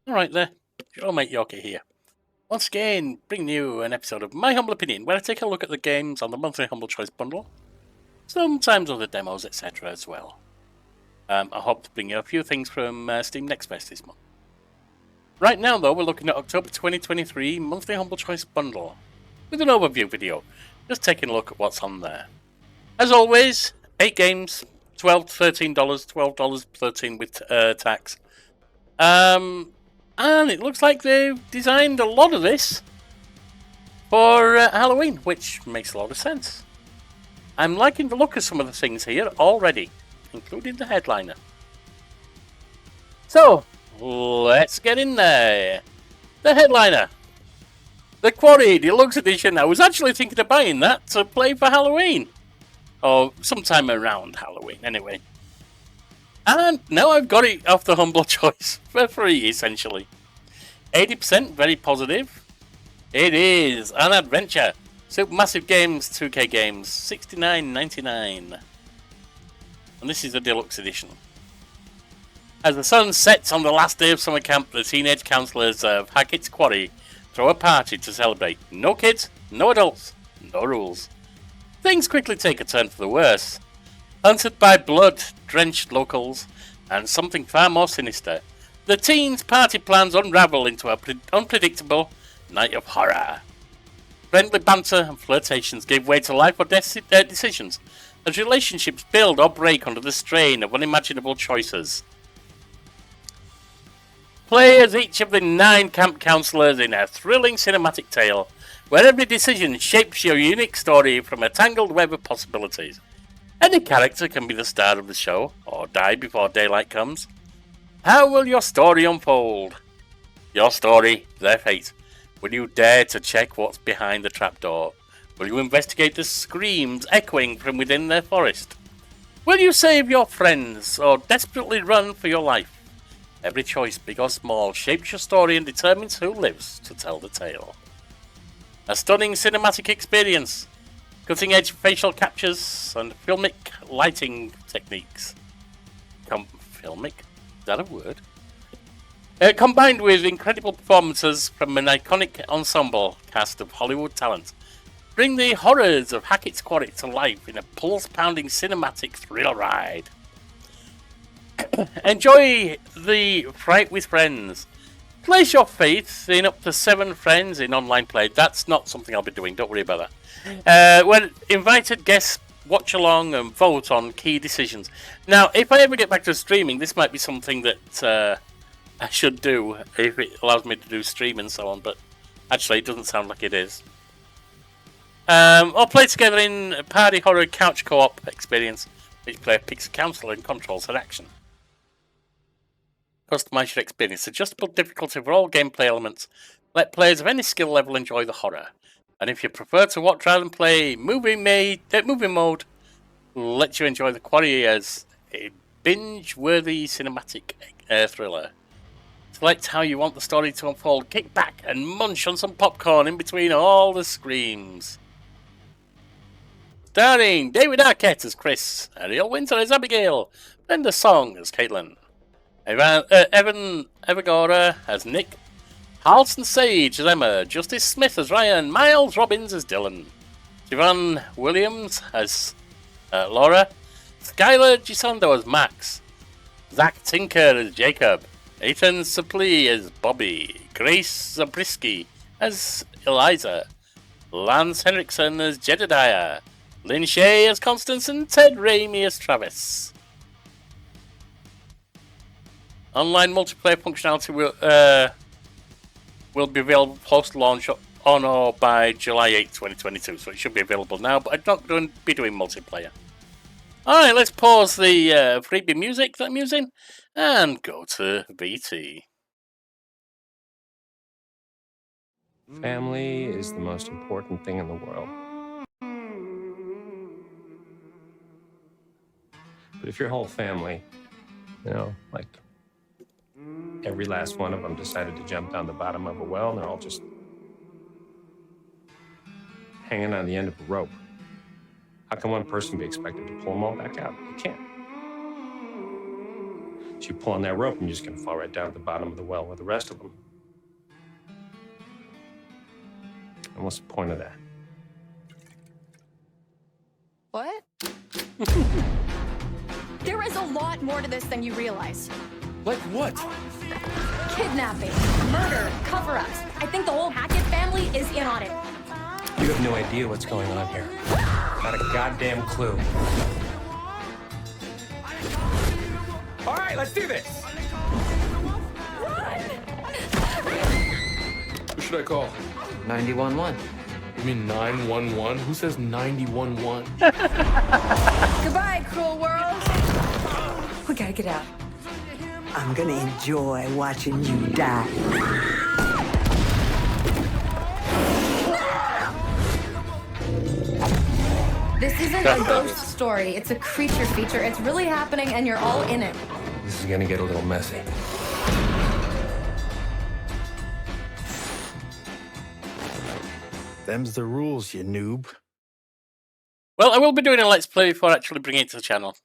Alright there, your old mate Yorkie here. Once again, bringing you an episode of My Humble Opinion, where I take a look at the games on the monthly Humble Choice bundle, sometimes other demos, etc. as well. I hope to bring you a few things from Steam Next Fest this month. Right now though, we're looking at October 2023 monthly Humble Choice bundle, with an overview video, just taking a look at what's on there. As always, 8 games, $12 to $13, $12, $13 with tax. And it looks like they've designed a lot of this for Halloween, which makes a lot of sense. I'm liking the look of some of the things here already, including the headliner. So, let's get in there. The headliner. The Quarry Deluxe Edition. I was actually thinking of buying that to play for Halloween. Or sometime around Halloween, anyway. And now I've got it off the Humble Choice for free, essentially. 80%, very positive. It is an adventure. Supermassive Games, 2K Games, $69.99. And this is the deluxe edition. As the sun sets on the last day of summer camp, the teenage counsellors of Hackett's Quarry throw a party to celebrate. No kids, no adults, no rules. Things quickly take a turn for the worse. Hunted by blood-drenched locals and something far more sinister, the teens' party plans unravel into an unpredictable night of horror. Friendly banter and flirtations give way to life or death decisions, as relationships build or break under the strain of unimaginable choices. Play as each of the 9 camp counselors in a thrilling cinematic tale, where every decision shapes your unique story from a tangled web of possibilities. Any character can be the star of the show, or die before daylight comes. How will your story unfold? Your story, their fate. Will you dare to check what's behind the trapdoor? Will you investigate the screams echoing from within their forest? Will you save your friends, or desperately run for your life? Every choice, big or small, shapes your story and determines who lives to tell the tale. A stunning cinematic experience. Cutting-edge facial captures and filmic lighting techniques. Filmic? Is that a word? Combined with incredible performances from an iconic ensemble cast of Hollywood talent, bring the horrors of Hackett's Quarry to life in a pulse-pounding cinematic thrill ride. Enjoy the Fright with Friends. Place your faith in up to 7 friends in online play. That's not something I'll be doing, don't worry about that. When invited guests watch along and vote on key decisions. Now, if I ever get back to streaming, this might be something that I should do if it allows me to do stream and so on, but actually it doesn't sound like it is. Or play together in a party horror couch co-op experience. Each player picks a counselor and controls her action. Customize your experience. Adjustable difficulty for all gameplay elements. Let players of any skill level enjoy the horror. And if you prefer to watch rather than play, movie mode lets you enjoy the Quarry as a binge-worthy cinematic thriller. Select how you want the story to unfold. Kick back and munch on some popcorn in between all the screams. Starring David Arquette as Chris, Ariel Winter as Abigail, Brenda Song as Caitlin, Evan Evagora as Nick, Halston Sage as Emma, Justice Smith as Ryan, Miles Robbins as Dylan, Siobhan Williams as Laura, Skylar Gisondo as Max, Zach Tinker as Jacob, Ethan Suplee as Bobby, Grace Zabriskie as Eliza, Lance Henriksen as Jedediah, Lynn Shea as Constance, and Ted Raimi as Travis. Online multiplayer functionality will be available post-launch on or by July 8, 2022, so it should be available now, but I'm not going to be doing multiplayer. Alright, let's pause the freebie music that I'm using and go to VT. Family is the most important thing in the world. But if your whole family, like every last one of them decided to jump down the bottom of a well and they're all just hanging on the end of a rope, how can one person be expected to pull them all back out? You can't. So you pull on that rope and you're just going to fall right down to the bottom of the well with the rest of them. And what's the point of that? What? There is a lot more to this than you realize. Like what? Kidnapping, murder, cover-ups. I think the whole Hackett family is in on it. You have no idea what's going on here. Not a goddamn clue. All right, let's do this. Who should I call? 911. You mean 911? Who says 911? Goodbye, cruel world. We gotta get out. I'm gonna enjoy watching you die. This isn't a ghost story. It's a creature feature. It's really happening, and you're all in it. This is going to get a little messy. Them's the rules, you noob. Well, I will be doing a Let's Play before actually bringing it to the channel.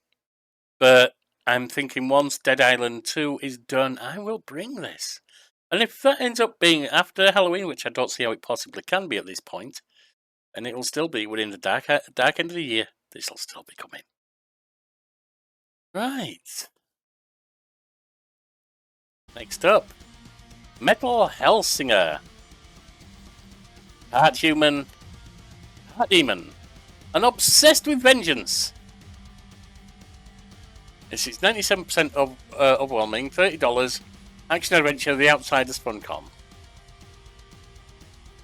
But I'm thinking once Dead Island 2 is done, I will bring this. And if that ends up being after Halloween, which I don't see how it possibly can be at this point, and it will still be within the dark end of the year, this will still be coming. Right. Next up, Metal Hellsinger. Part human, part demon, and obsessed with vengeance. This is 97% of overwhelming, $30, action adventure, The Outsiders Funcom.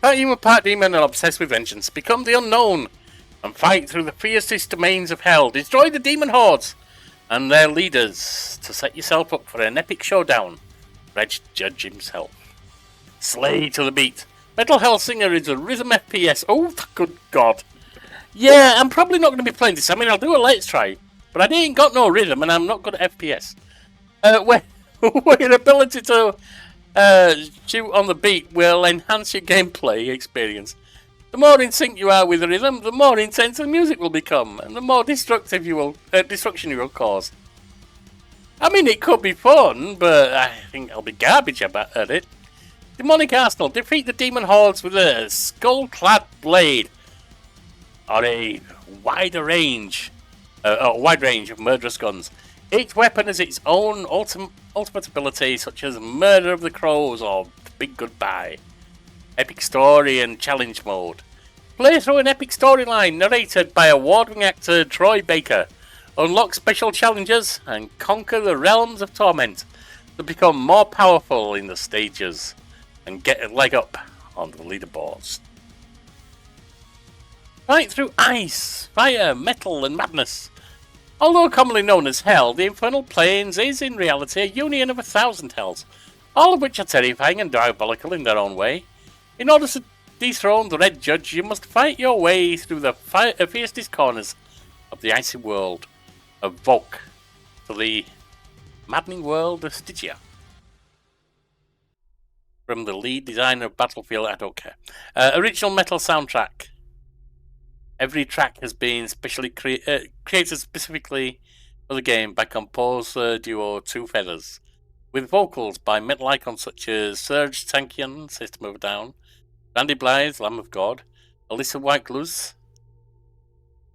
Part human, part demon, and obsessed with vengeance. Become the unknown and fight through the fiercest domains of hell. Destroy the demon hordes and their leaders to set yourself up for an epic showdown. Reg Judge himself. Slay to the beat. Metal Hellsinger is a rhythm FPS. Oh, good God. Yeah, I'm probably not going to be playing this. I mean, I'll do a let's try, but I ain't got no rhythm and I'm not good at FPS. Where your ability to shoot on the beat will enhance your gameplay experience. The more in sync you are with the rhythm, the more intense the music will become, and the more destruction you will cause. I mean, it could be fun, but I think I'll be garbage at it. Demonic Arsenal. Defeat the demon hordes with a skull-clad blade, or a wide range of murderous guns. Each weapon has its own ultimate ability, such as Murder of the Crows or Big Goodbye. Epic story and challenge mode. Play through an epic storyline narrated by award-winning actor Troy Baker. Unlock special challenges and conquer the realms of torment to become more powerful in the stages and get a leg up on the leaderboards. Fight through ice, fire, metal, and madness. Although commonly known as Hell, the Infernal Plains is in reality a union of 1,000 hells, all of which are terrifying and diabolical in their own way. In order to dethrone the Red Judge, you must fight your way through the fiercest corners of the icy world of Volk to the maddening world of Stygia. From the lead designer of Battlefield, I don't care. Original metal soundtrack. Every track has been specially created specifically for the game by composer duo Two Feathers, with vocals by metal icons such as Serge Tankian, System of a Down, Randy Blythe, Lamb of God, Alyssa Whitegluz,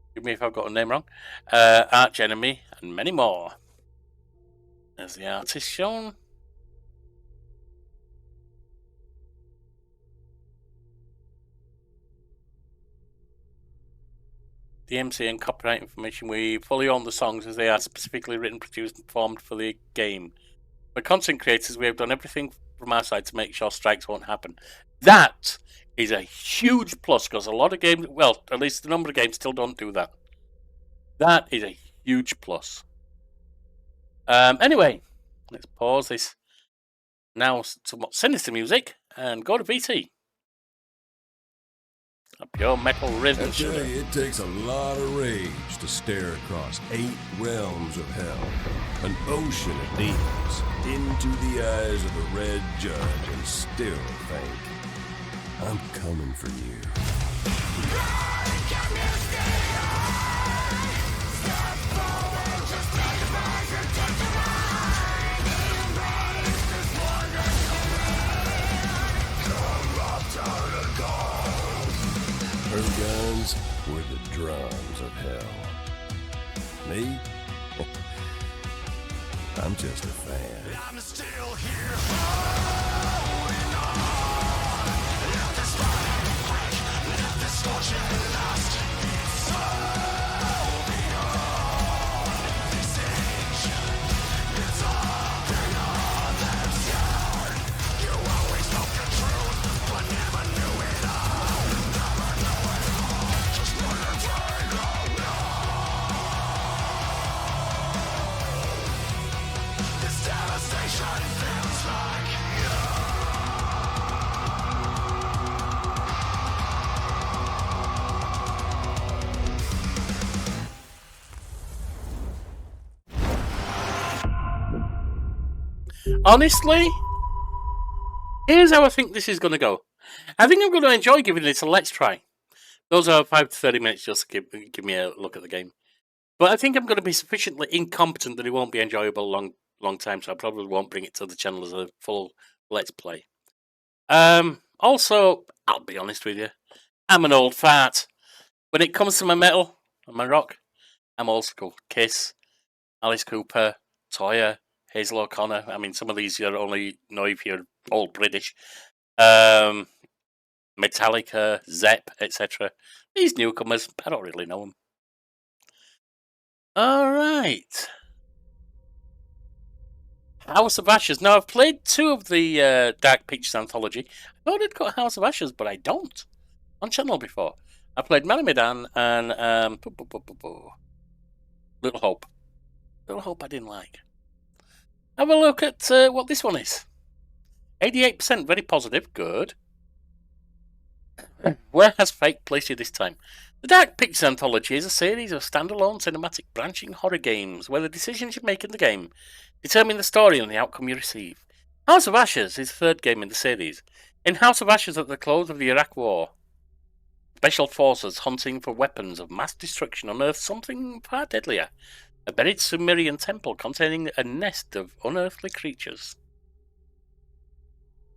forgive me if I've got a name wrong, Arch Enemy, and many more. There's the artist shown. DMC and copyright information. We fully own the songs as they are specifically written, produced, and performed for the game. For content creators, we have done everything from our side to make sure strikes won't happen. That is a huge plus because a lot of games, well, at least the number of games still don't do that. That is a huge plus. Anyway, let's pause this now somewhat sinister music and go to VT. A pure metal rhythm. I tell you, it takes a lot of rage to stare across 8 realms of hell, an ocean of demons, into the eyes of the Red Judge, and still think, I'm coming for you. These were the drums of hell. Me? I'm just a fan. I'm still here holding on. Let this fire break, let this scorching last. It's all beyond this age. It's all beyond that scar. You always spoke the truth, but never knew it all. Never knew it all. Just let it take all now. This devastation feels like Honestly, here's how I think this is going to go. I think I'm going to enjoy giving this a let's try. Those are 5 to 30 minutes just to give me a look at the game. But I think I'm going to be sufficiently incompetent that it won't be enjoyable long time, so I probably won't bring it to the channel as a full let's play. Also, I'll be honest with you, I'm an old fart. When it comes to my metal and my rock, I'm old school. Kiss, Alice Cooper, Toyah, Hazel O'Connor. I mean, some of these you only know if you're old British. Metallica, Zepp, etc. These newcomers, I don't really know them. Alright. House of Ashes. Now, I've played 2 of the Dark Pictures anthology. I thought I'd got House of Ashes, but I don't. On channel before. I played Medan and Little Hope. Little Hope I didn't like. Have a look at what this one is. 88%, very positive. Good. Where has fate placed you this time? The Dark Pictures Anthology is a series of standalone cinematic branching horror games where the decisions you make in the game determine the story and the outcome you receive. House of Ashes is the 3rd game in the series. In House of Ashes, at the close of the Iraq War, special forces hunting for weapons of mass destruction unearthed something far deadlier. A buried Sumerian temple containing a nest of unearthly creatures.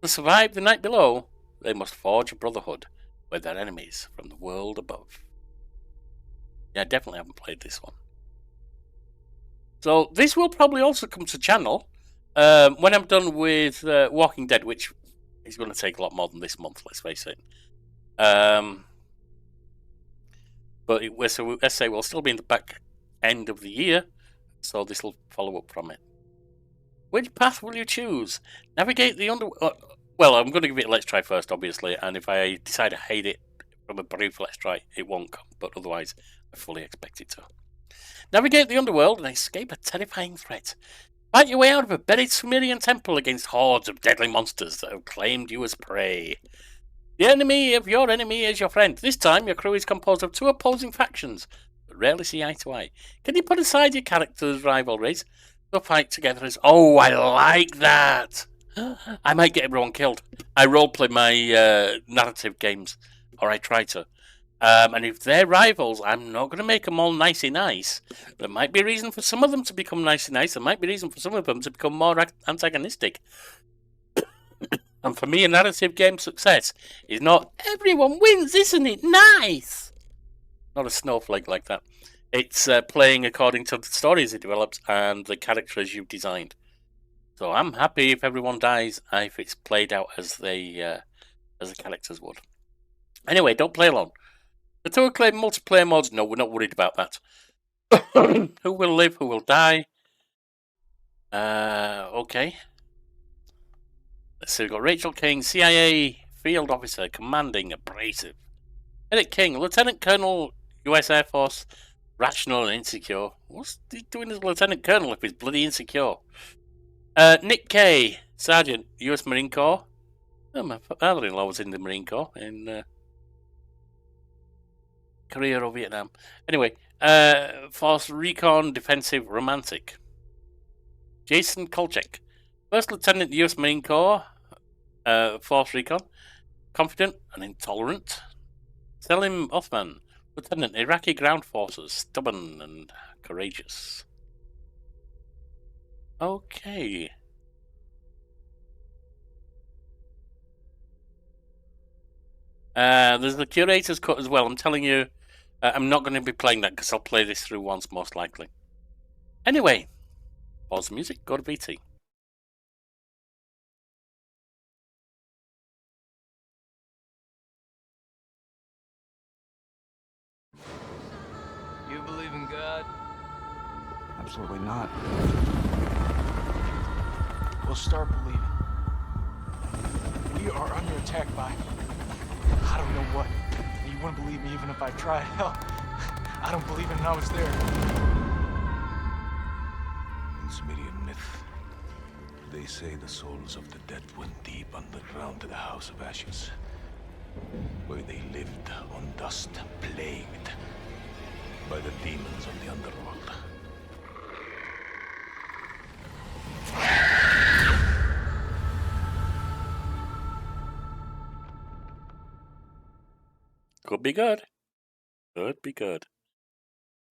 To survive the night below, they must forge a brotherhood with their enemies from the world above. Yeah, I definitely haven't played this one. So this will probably also come to channel when I'm done with Walking Dead, which is going to take a lot more than this month, let's face it. But let's say we'll still be in the back end of the year, so this will follow up from it. Which path will you choose? Navigate the well, I'm going to give it a let's try first, obviously, and if I decide I hate it from a brief let's try, it won't come, but otherwise I fully expect it to. Navigate the underworld and escape a terrifying threat. Fight your way out of a buried Sumerian temple against hordes of deadly monsters that have claimed you as prey. The enemy of your enemy is your friend. This time, your crew is composed of 2 opposing factions, but rarely see eye to eye. Can you put aside your characters' rivalries? They'll fight together as... Oh, I like that! I might get everyone killed. I roleplay my narrative games, or I try to. And if they're rivals, I'm not going to make them all nicey nice. There might be a reason for some of them to become nicey nice. There might be a reason for some of them to become more antagonistic. And for me, a narrative game success is not everyone wins, isn't it nice? Not a snowflake like that. It's playing according to the stories it develops and the characters you've designed. So I'm happy if everyone dies, if it's played out as the characters would. Anyway, don't play alone. The 2 acclaimed multiplayer modes, no, we're not worried about that. Who will live, who will die? Okay. Let's see, we've got Rachel King, CIA Field Officer, Commanding, Abrasive. Eric King, Lieutenant Colonel, US Air Force, Rational and Insecure. What's he doing as Lieutenant Colonel if he's bloody insecure? Nick Kay, Sergeant, US Marine Corps. Oh, my father-in-law was in the Marine Corps in Korea or Vietnam. Anyway, Force Recon Defensive Romantic. Jason Kolchak, First Lieutenant, US Marine Corps, Force Recon, Confident and Intolerant. Selim Othman, Lieutenant, Iraqi Ground Forces, Stubborn and Courageous. Okay. There's the Curator's Cut as well. I'm telling you, I'm not going to be playing that because I'll play this through once most likely. Anyway, pause the music, go to BT. You believe in God? Absolutely not. Well, start believing. We are under attack by I don't know what. You wouldn't believe me even if I tried. Hell, I don't believe it and I was there. In Sumerian myth, they say the souls of the dead went deep underground to the House of Ashes, where they lived on dust, plagued by the demons of the underworld. Could be good. Could be good.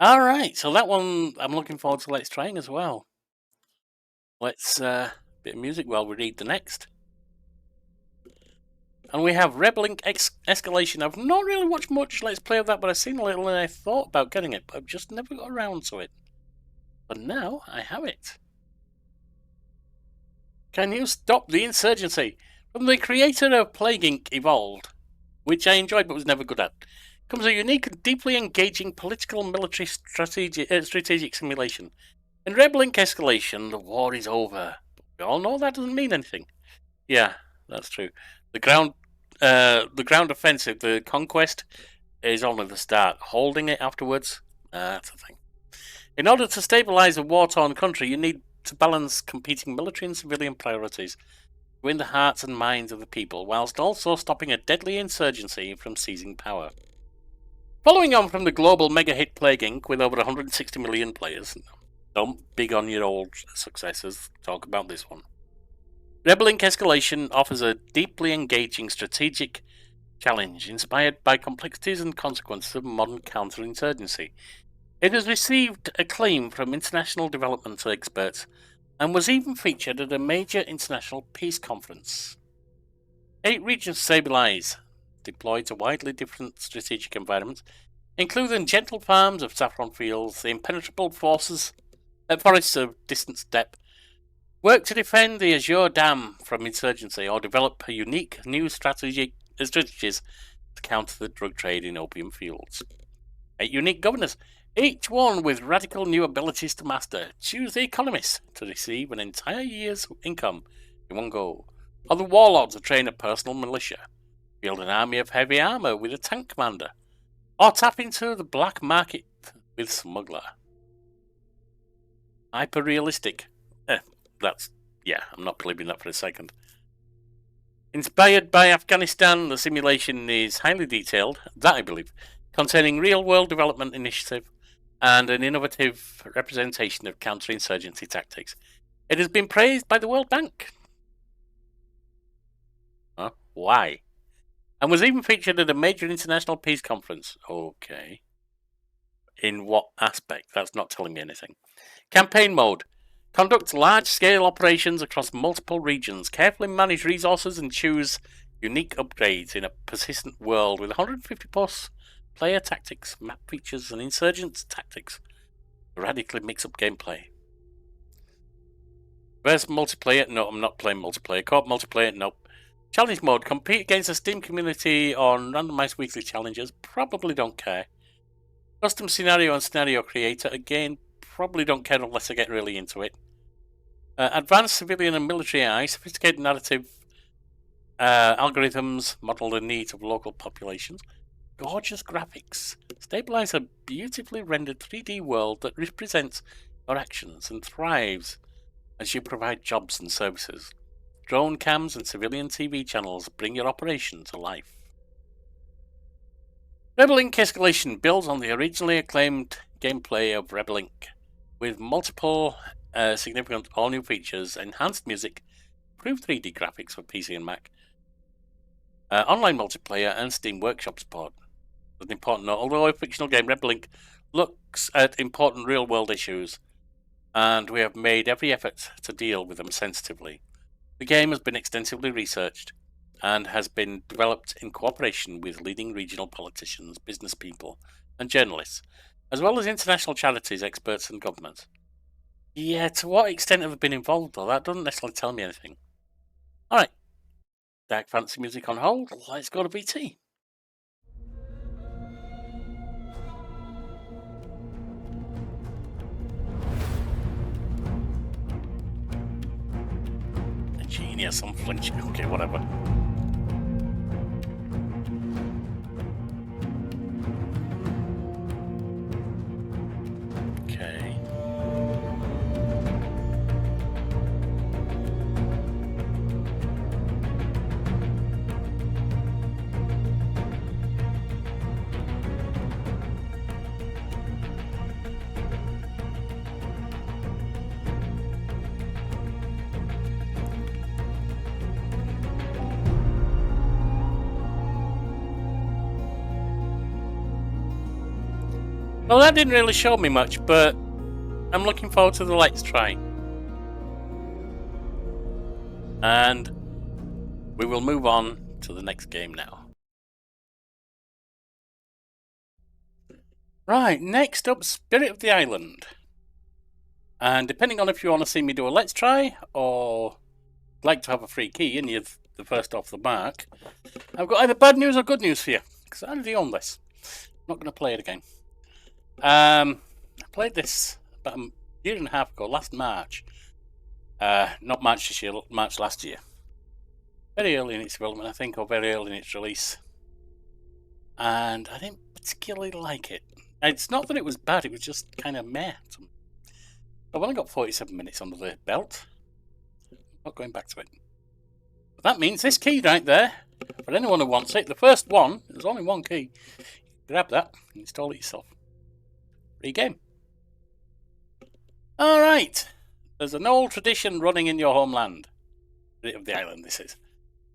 Alright, so that one I'm looking forward to Let's trying as well. Let's bit of music while we read the next. And we have Rebel Escalation. I've not really watched much Let's Play of that, but I've seen a little and I thought about getting it, but I've just never got around to it. But now I have it. Can you stop the insurgency? From the creator of Plague Inc. Evolved, which I enjoyed but was never good at, comes a unique and deeply engaging political military strategic simulation. In Rebel Inc. Escalation, the war is over. But we all know that doesn't mean anything. Yeah, that's true. The ground offensive, the conquest, is only the start. Holding it afterwards, that's the thing. In order to stabilize a war-torn country, you need to balance competing military and civilian priorities to win the hearts and minds of the people, whilst also stopping a deadly insurgency from seizing power. Following on from the global mega-hit Plague Inc. with over 160 million players, don't big on your old successors, talk about this one. Rebel Inc. Escalation offers a deeply engaging strategic challenge inspired by complexities and consequences of modern counterinsurgency. It has received acclaim from international development experts and was even featured at a major international peace conference. 8 regions stabilize, deployed to widely different strategic environments, including gentle farms of saffron fields, the impenetrable forests of distant steppe, work to defend the Azure Dam from insurgency, or develop a unique new strategies to counter the drug trade in opium fields. 8 unique governors, each one with radical new abilities to master. Choose the economist to receive an entire year's income in one go, or the warlord to train a personal militia, build an army of heavy armor with a tank commander, or tap into the black market with smuggler. Hyper-realistic. I'm not believing that for a second. Inspired by Afghanistan, the simulation is highly detailed, that I believe, containing real-world development initiative and an innovative representation of counterinsurgency tactics. It has been praised by the World Bank. Huh? Why? And was even featured at a major international peace conference. Okay. In what aspect? That's not telling me anything. Campaign mode. Conduct large-scale operations across multiple regions. Carefully manage resources and choose unique upgrades in a persistent world with 150-plus player tactics, map features, and insurgent tactics. Radically mix up gameplay. Versus multiplayer? No, I'm not playing multiplayer. Co-op multiplayer? Nope. Challenge mode. Compete against the Steam community on randomized weekly challenges. Probably don't care. Custom scenario and scenario creator. Again, probably don't care unless I get really into it. Advanced civilian and military AI. Sophisticated narrative algorithms model the needs of local populations. Gorgeous graphics. Stabilize a beautifully rendered 3D world that represents your actions and thrives as you provide jobs and services. Drone cams and civilian TV channels bring your operation to life. Rebel Inc. Escalation builds on the originally acclaimed gameplay of Rebel Inc. with multiple significant all-new features, enhanced music, improved 3D graphics for PC and Mac, online multiplayer, and Steam Workshop support. An important note, although a fictional game, Rebel Inc. looks at important real-world issues, and we have made every effort to deal with them sensitively. The game has been extensively researched and has been developed in cooperation with leading regional politicians, business people, and journalists, as well as international charities, experts, and governments. Yeah, to what extent have they been involved, though? That doesn't necessarily tell me anything. Alright. Dark fantasy music on hold. Let's go to BT. A genius, unflinching. Okay, whatever. Okay. Well, that didn't really show me much, but I'm looking forward to the Let's Try. And we will move on to the next game now. Right, next up, Spirit of the Island. And depending on if you want to see me do a Let's Try, or like to have a free key and you're the first off the mark, I've got either bad news or good news for you, because I already own this. I'm not going to play it again. I played this about a year and a half ago, last March. Not March this year, March last year. Very early in its development, I think, or very early in its release. And I didn't particularly like it. It's not that it was bad, it was just kind of meh. I've only got 47 minutes under the belt. I'm not going back to it. But that means this key right there, for anyone who wants it, the first one, there's only one key. Grab that and install it yourself. Free game. Alright. There's an old tradition running in your homeland. Spirit of the Island, this is.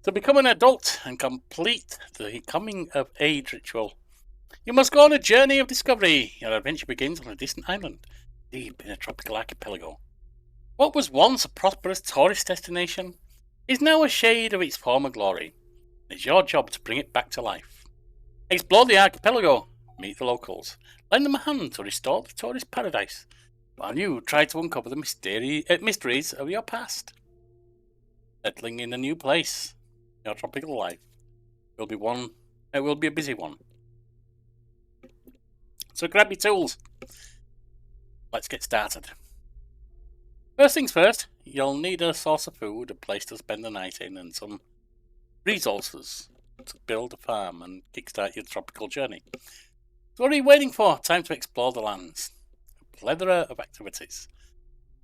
To become an adult and complete the coming of age ritual, you must go on a journey of discovery. Your adventure begins on a distant island, deep in a tropical archipelago. What was once a prosperous tourist destination is now a shade of its former glory. It's your job to bring it back to life. Explore the archipelago, meet the locals, lend them a hand to restore the tourist paradise, while you try to uncover the mysteries of your past. Settling in a new place, your tropical life will be a busy one. So grab your tools. Let's get started. First things first, you'll need a source of food, a place to spend the night in, and some resources to build a farm and kickstart your tropical journey. So what are you waiting for? Time to explore the lands. A plethora of activities.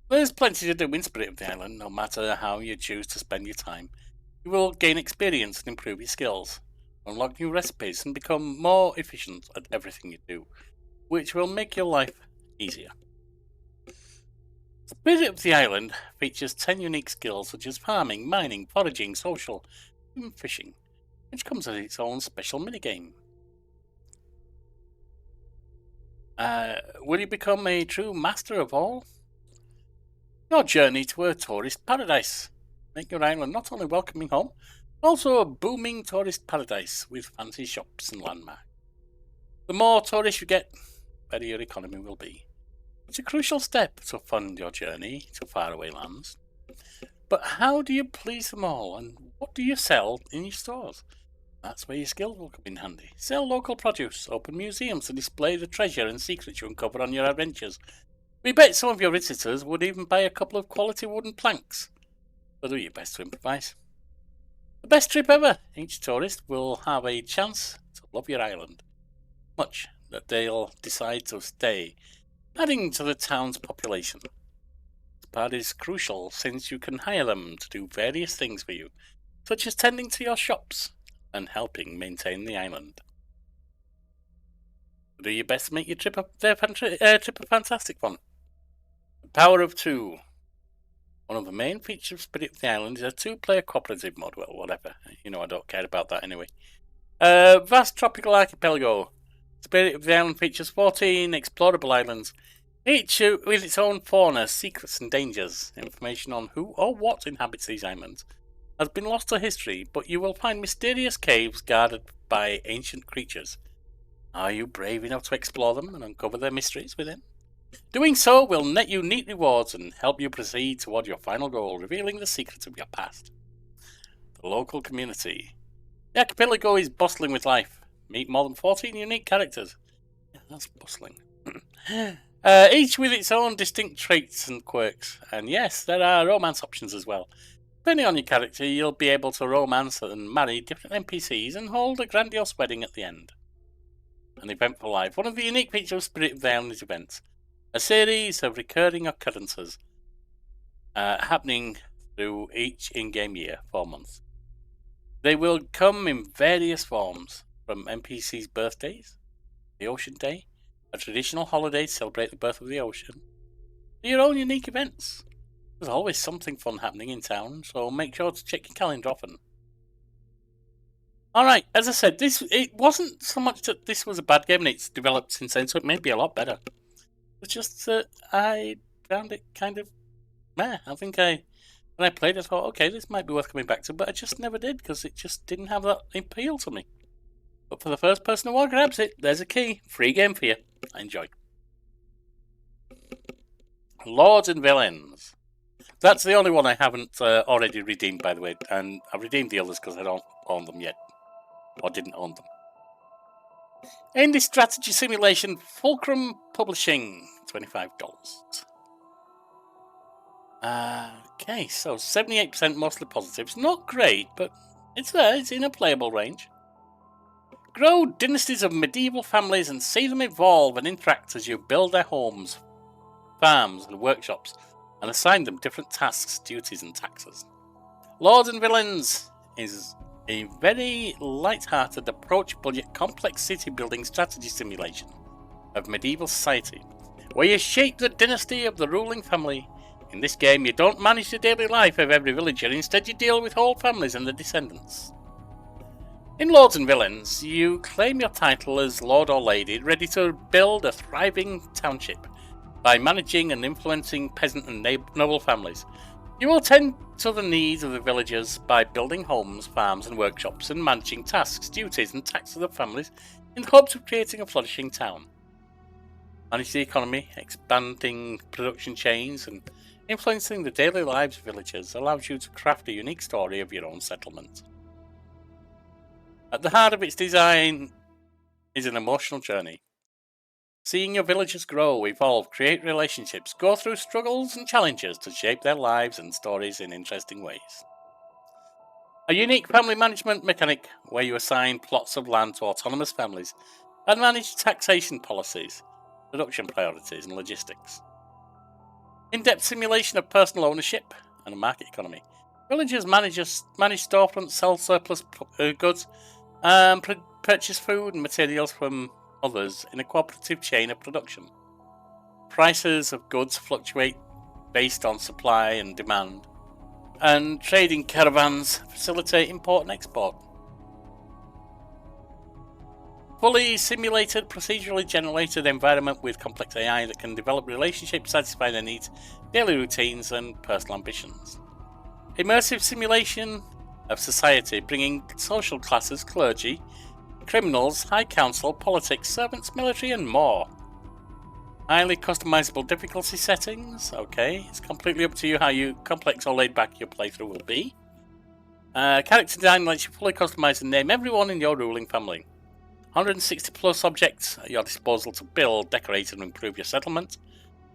There's plenty to do in Spirit of the Island, no matter how you choose to spend your time. You will gain experience and improve your skills, unlock new recipes, and become more efficient at everything you do, which will make your life easier. Spirit of the Island features 10 unique skills such as farming, mining, foraging, social, and fishing, which comes with its own special minigame. Will you become a true master of all? Your journey to a tourist paradise. Make your island not only welcoming home, but also a booming tourist paradise with fancy shops and landmarks. The more tourists you get, the better your economy will be. It's a crucial step to fund your journey to faraway lands. But how do you please them all, and what do you sell in your stores? That's where your skills will come in handy. Sell local produce, open museums to display the treasure and secrets you uncover on your adventures. We bet some of your visitors would even buy a couple of quality wooden planks. So do your best to improvise. The best trip ever! Each tourist will have a chance to love your island. Much that they'll decide to stay, adding to the town's population. This part is crucial since you can hire them to do various things for you, such as tending to your shops and helping maintain the island. Do your best to make your trip a fantastic one. The power of two. One of the main features of Spirit of the Island is a two-player cooperative mode. Well, whatever. You know I don't care about that anyway. Vast tropical archipelago. Spirit of the Island features 14 explorable islands, each with its own fauna, secrets and dangers. Information on who or what inhabits these islands has been lost to history, but you will find mysterious caves guarded by ancient creatures. Are you brave enough to explore them and uncover their mysteries within? Doing so will net you neat rewards and help you proceed toward your final goal, revealing the secrets of your past. The local community. The archipelago is bustling with life. Meet more than 14 unique characters. Yeah, that's bustling. Each with its own distinct traits and quirks. And yes, there are romance options as well. Depending on your character, you'll be able to romance and marry different NPCs and hold a grandiose wedding at the end. An event for life. One of the unique features of Spirit of the Island is events. A series of recurring occurrences happening through each in-game year, 4 months. They will come in various forms, from NPCs' birthdays, the Ocean Day, a traditional holiday to celebrate the birth of the ocean, to your own unique events. There's always something fun happening in town, so make sure to check your calendar often. Alright, as I said, it wasn't so much that this was a bad game and it's developed since then, so it may be a lot better. It's just that I found it kind of meh. I think when I played it, I thought, okay, this might be worth coming back to, but I just never did because it just didn't have that appeal to me. But for the first person who grabs it, there's a key. Free game for you. Enjoy. Lords and Villains. That's the only one I haven't already redeemed, by the way, and I've redeemed the others because I don't own them yet. Or didn't own them. Indie Strategy Simulation, Fulcrum Publishing, $25. Okay, so 78% mostly positives. Not great, but it's there. It's in a playable range. Grow dynasties of medieval families and see them evolve and interact as you build their homes, farms, and workshops, and assign them different tasks, duties, and taxes. Lords and Villains is a very light-hearted, approach-budget, complex city-building strategy simulation of medieval society, where you shape the dynasty of the ruling family. In this game, you don't manage the daily life of every villager, instead you deal with whole families and their descendants. In Lords and Villains, you claim your title as Lord or Lady, ready to build a thriving township by managing and influencing peasant and noble families. You will tend to the needs of the villagers by building homes, farms and workshops and managing tasks, duties and taxes of families in the hopes of creating a flourishing town. Manage the economy, expanding production chains and influencing the daily lives of villagers allows you to craft a unique story of your own settlement. At the heart of its design is an emotional journey. Seeing your villagers grow, evolve, create relationships, go through struggles and challenges to shape their lives and stories in interesting ways. A unique family management mechanic where you assign plots of land to autonomous families and manage taxation policies, production priorities and logistics. In-depth simulation of personal ownership and a market economy. Villagers manage storefronts, sell surplus goods, and purchase food and materials from others in a cooperative chain of production. Prices of goods fluctuate based on supply and demand, and trading caravans facilitate import and export. Fully simulated, procedurally generated environment with complex AI that can develop relationships, satisfy their needs, daily routines, and personal ambitions. Immersive simulation of society, bringing social classes, clergy, criminals, high council, politics, servants, military, and more. Highly customizable difficulty settings. Okay, it's completely up to you how complex or laid back your playthrough will be. Character design lets you fully customize and name everyone in your ruling family. 160 plus objects at your disposal to build, decorate, and improve your settlement.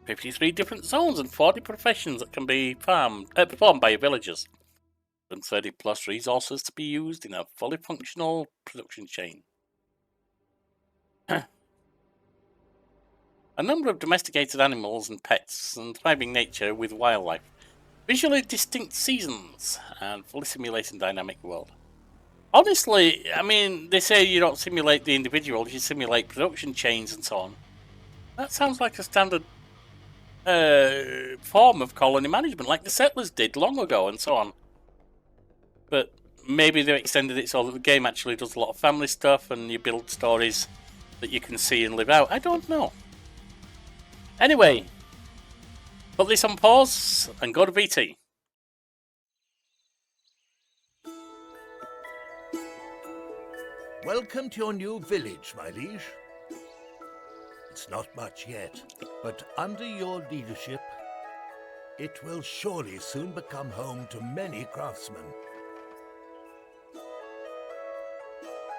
53 different zones and 40 professions that can be performed by your villagers. And 30 plus resources to be used in a fully functional production chain. A number of domesticated animals and pets and thriving nature with wildlife. Visually distinct seasons and fully simulated dynamic world. Honestly, I mean, they say you don't simulate the individual, you simulate production chains and so on. That sounds like a standard form of colony management, like the settlers did long ago and so on. But maybe they've extended it so that the game actually does a lot of family stuff and you build stories that you can see and live out. I don't know. Anyway, put this on pause and go to VT. Welcome to your new village, my liege. It's not much yet, but under your leadership, it will surely soon become home to many craftsmen.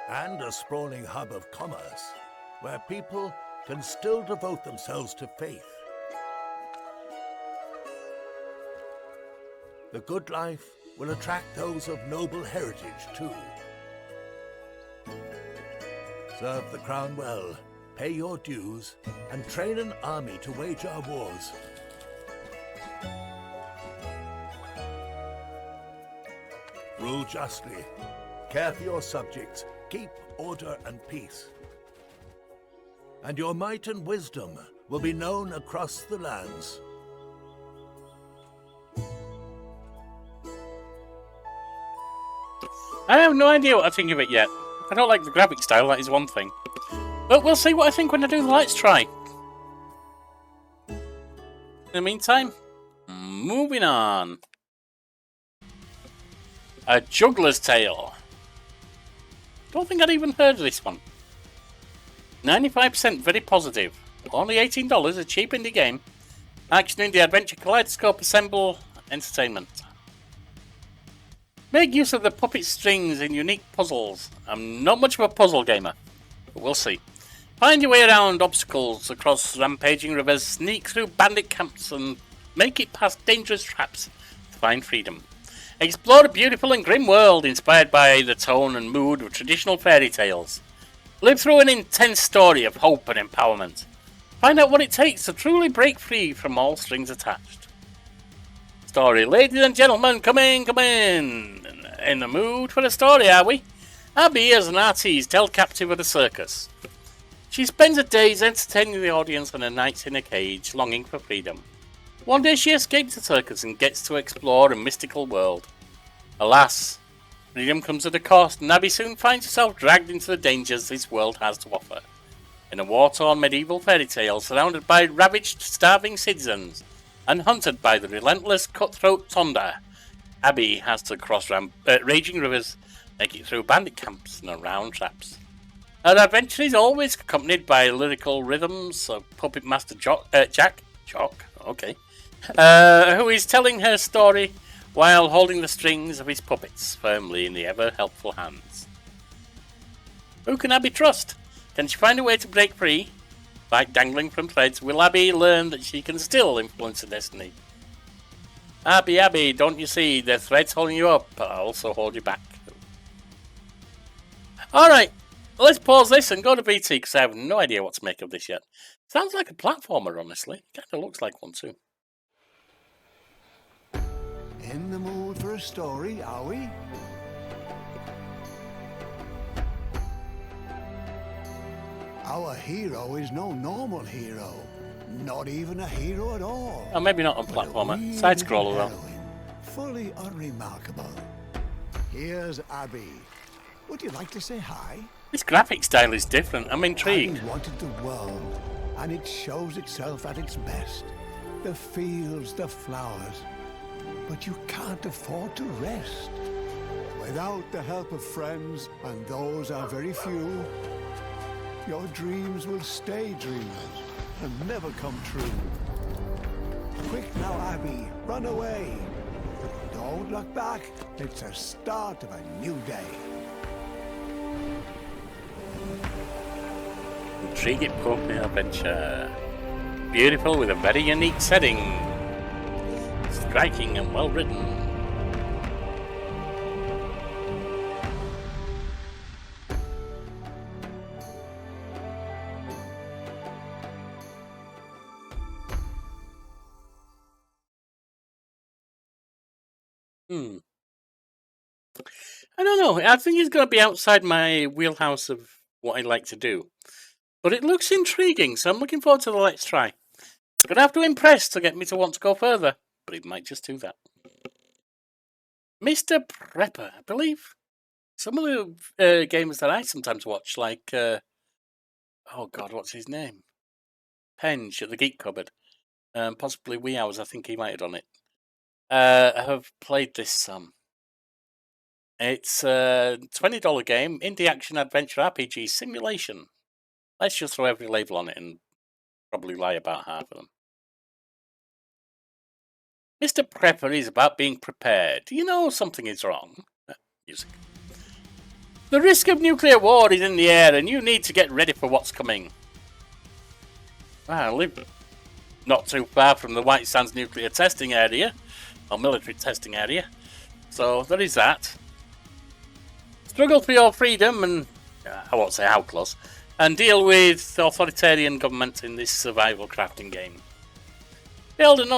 And a sprawling hub of commerce, where people can still devote themselves to faith. The good life will attract those of noble heritage, too. Serve the crown well, pay your dues, and train an army to wage our wars. Rule justly, care for your subjects, keep order and peace. And your might and wisdom will be known across the lands. I have no idea what I think of it yet. If I don't like the graphic style, that is one thing. But we'll see what I think when I do the Let's Try. In the meantime, moving on. A Juggler's Tale. Don't think I'd even heard of this one. 95% very positive. Only $18, a cheap indie game. Action indie adventure kaleidoscope assemble entertainment. Make use of the puppet strings in unique puzzles. I'm not much of a puzzle gamer, but we'll see. Find your way around obstacles across rampaging rivers, sneak through bandit camps, and make it past dangerous traps to find freedom. Explore a beautiful and grim world inspired by the tone and mood of traditional fairy tales. Live through an intense story of hope and empowerment. Find out what it takes to truly break free from all strings attached. Story. Ladies and gentlemen, come in, come in. In the mood for a story, are we? Abby is an artiste held captive at a circus. She spends her days entertaining the audience and her nights in a cage, longing for freedom. One day she escapes the circus and gets to explore a mystical world. Alas, freedom comes at a cost, and Abby soon finds herself dragged into the dangers this world has to offer. In a war-torn medieval fairy tale, surrounded by ravaged, starving citizens, and hunted by the relentless cutthroat Tonda, Abby has to cross raging rivers, make it through bandit camps and around traps. Her adventure is always accompanied by lyrical rhythms of Puppet Master Jack, who is telling her story while holding the strings of his puppets firmly in the ever-helpful hands. Who can Abby trust? Can she find a way to break free? Like dangling from threads, will Abby learn that she can still influence her destiny? Abby, don't you see the threads holding you up but also hold you back? Alright, let's pause this and go to BT because I have no idea what to make of this yet. Sounds like a platformer, honestly. Kind of looks like one too. In the mood for a story, are we? Our hero is no normal hero. Not even a hero at all. Oh, maybe not a platformer. Side scroller though. Fully unremarkable. Here's Abby. Would you like to say hi? This graphic style is different. I'm intrigued. Abby wanted the world, and it shows itself at its best. The fields, the flowers. But you can't afford to rest. Without the help of friends, and those are very few, your dreams will stay dreams and never come true. Quick now, Abby, run away. Don't look back. It's the start of a new day. Intriguing puppet adventure. Beautiful with a very unique setting. Striking and well written. I don't know. I think it's going to be outside my wheelhouse of what I like to do. But it looks intriguing, so I'm looking forward to the Let's Try. It's going to have to impress to get me to want to go further, but it might just do that. Mr. Prepper, I believe. Some of the games that I sometimes watch, like, oh God, what's his name? Penge at the Geek Cupboard. Possibly Wee Hours, I think he might have done it. I have played this some. It's a $20 game, indie action adventure RPG simulation. Let's just throw every label on it and Probably lie about half of them. Mr. Prepper is about being prepared. You know something is wrong. Music. The risk of nuclear war is in the air, and you need to get ready for what's coming. I live not too far from the White Sands nuclear testing area, or military testing area, so there is that. Struggle for your freedom, and I won't say how close, and deal with authoritarian government in this survival crafting game. Build an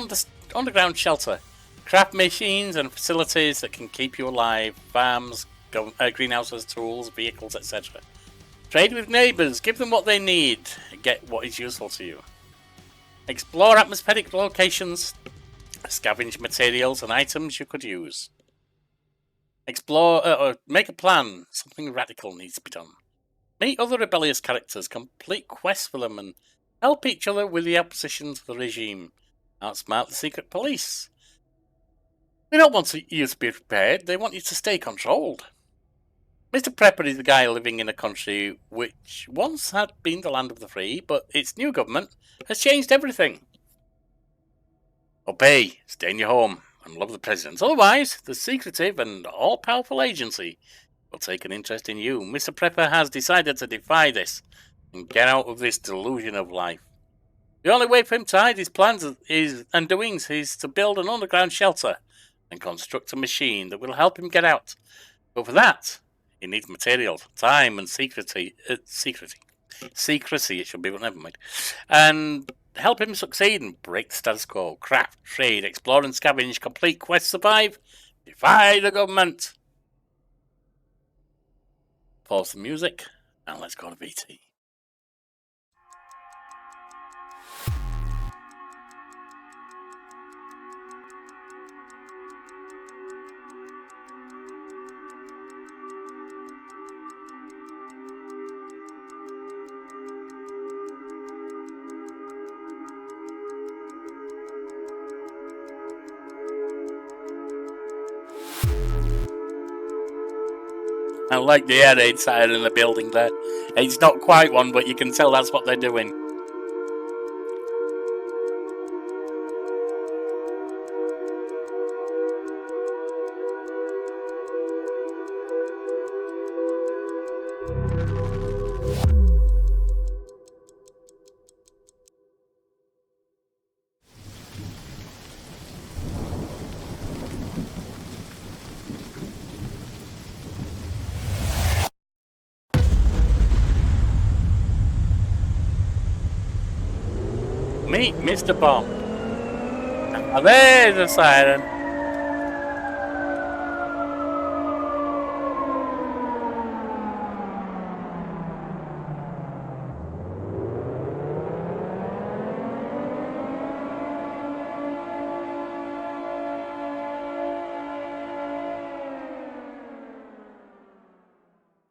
underground shelter, craft machines and facilities that can keep you alive, farms, greenhouses, tools, vehicles, etc. Trade with neighbours, give them what they need, get what is useful to you. Explore atmospheric locations, scavenge materials and items you could use. Explore, make a plan, something radical needs to be done. Meet other rebellious characters, complete quests for them, and help each other with the opposition to the regime. Outsmart the secret police. They don't want you to be prepared, they want you to stay controlled. Mr. Prepper is the guy living in a country which once had been the land of the free, but its new government has changed everything. Obey, stay in your home, and love the president. Otherwise, the secretive and all-powerful agency will take an interest in you. Mr. Prepper has decided to defy this and get out of this delusion of life. The only way for him to hide his plans and doings is to build an underground shelter and construct a machine that will help him get out. But for that, he needs material, time, and secrecy, it should be, but never mind. And help him succeed and break the status quo. Craft, trade, explore and scavenge, complete quests, survive, defy the government. Pause the music, and let's go to VT. I like the air raid siren in the building there. It's not quite one, but you can tell that's what they're doing. Meet Mr. Bomb. Now there's a siren.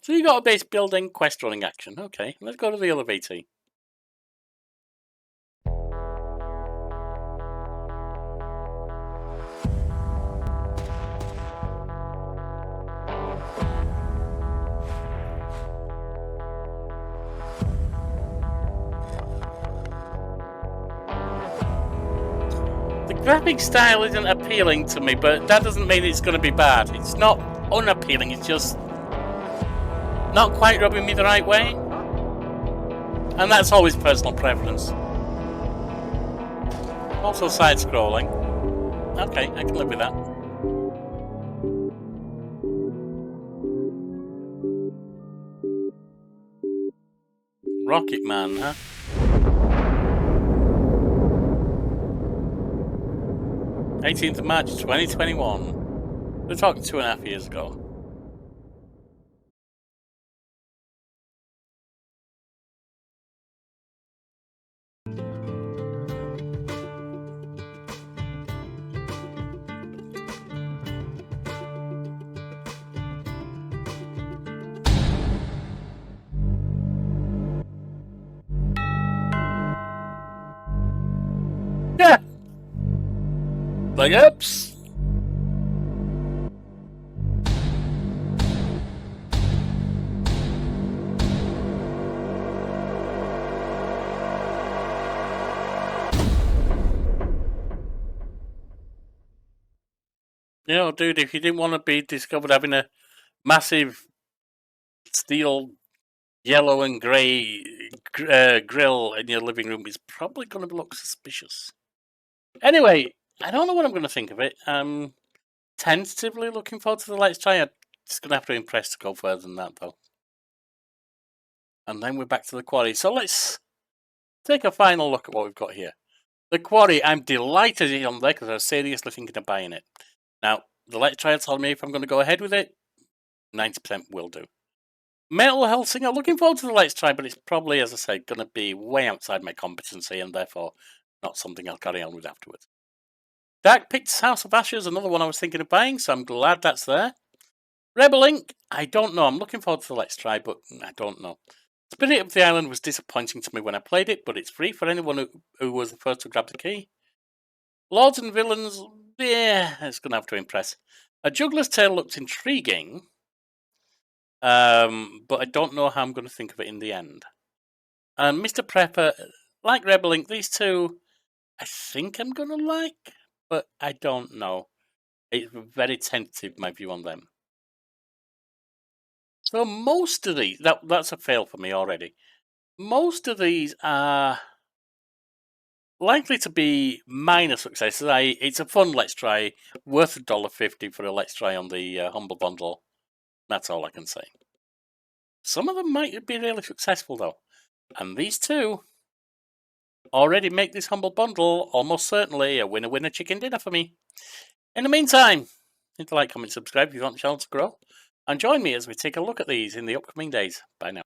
So you got a base building, quest running action. Okay, let's go to the other VT. Graphic style isn't appealing to me, but that doesn't mean it's going to be bad. It's not unappealing, it's just not quite rubbing me the right way. And that's always personal preference. Also side-scrolling. Okay, I can live with that. Rocket Man, huh? 18th of March 2021. We're talking 2.5 years ago. Yeah. Big ups. You know, dude, if you didn't want to be discovered having a massive steel yellow and grey grill in your living room, it's probably going to look suspicious. Anyway, I don't know what I'm going to think of it. I'm tentatively looking forward to the Let's Try. I'm just going to have to impress to go further than that, though. And then we're back to the Quarry. So let's take a final look at what we've got here. The Quarry, I'm delighted it's on there because I was seriously thinking of buying it. Now, the Let's Try told me if I'm going to go ahead with it, 90% will do. Metal Hellsinger, looking forward to the Let's Try, but it's probably, as I say, going to be way outside my competency and therefore not something I'll carry on with afterwards. Dark Pits House of Ashes, another one I was thinking of buying, so I'm glad that's there. Rebel Inc., I don't know. I'm looking forward to the Let's Try, but I don't know. Spirit of the Island was disappointing to me when I played it, but it's free for anyone who was the first to grab the key. Lords and Villains, yeah, it's going to have to impress. A Juggler's Tale looked intriguing, but I don't know how I'm going to think of it in the end. And Mr. Prepper, like Rebel Inc., these two, I think I'm going to like, but I don't know. It's very tentative, my view on them. So most of these, that's a fail for me already. Most of these are likely to be minor successes. It's a fun Let's Try, worth $1.50 for a Let's Try on the Humble Bundle. That's all I can say. Some of them might be really successful though. And these two already make this Humble Bundle almost certainly a winner-winner chicken dinner for me. In the meantime, hit the like, comment, subscribe if you want the channel to grow. And join me as we take a look at these in the upcoming days. Bye now.